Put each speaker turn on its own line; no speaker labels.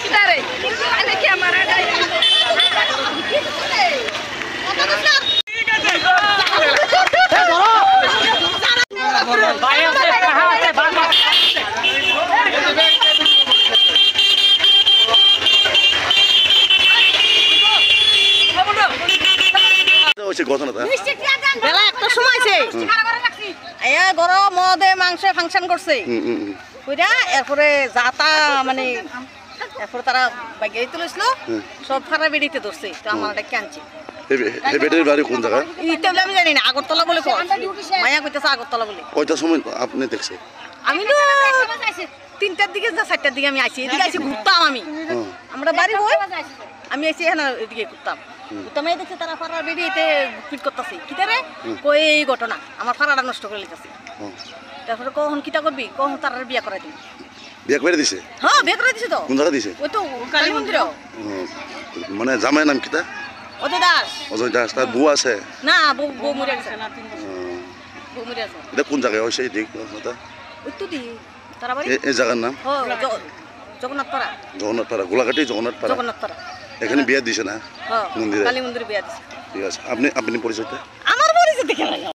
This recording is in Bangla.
কিদারে আরে কি আমার বেলা একটা সময় গরম মদে মাংস ফাংশন করছে এরপরে যাতা মানে এরপরে তারা বাইকে তুলেছিল সব ফারা বেরিতে ধরছে তো আমার একটা আনছি কোন জায়গা আমি জানি না আগরতলা বলে মায়া কইতেছে আগরতলা বলে
কয়টার সময় আপনি দেখছে
আমি তো 3টার দিকে না 4টার দিকে আমি আইছি এদিকে আইছি ঘুরতাম আমি আমরা বাড়ি হই আমি আইছি এখানে এদিকে ঘুরতাম ঘুরতাম এই দেখছি তারা ফারা বেরিয়েতে ফিট করতেছে কিতারে কই এই ঘটনা আমার ফারাটা নষ্ট করে লিখতেছে তারপরে কখন কিটা করবি কখন তার বিয়া করাই দিবি
বিয়া করে দিছে
হ্যাঁ বিয়া করে দিছে তো
কোন জায়গা দিছে
ওই তো কালী মন্দির
মানে জামাইয়ের নাম কিটা
অজয় দাস
অজয় দাস তার বউ আছে
না বউ মরে গেছে বউ মরে আছে
এটা কোন জায়গায় হইছে ঠিক কথা
ওই তো দি তারা বাড়ি
এই জায়গার নাম
জগন্নাথপাড়া
জগন্নাথপাড়া গোলাঘাটি জগন্নাথপাড়া এখানে বিয়া দিছে না
হ্যাঁ
মন্দিরে
কালী মন্দিরে বিয়া দিছে
ঠিক আছে আপনি পরিচয়টা
আমার পরিচয় দেখে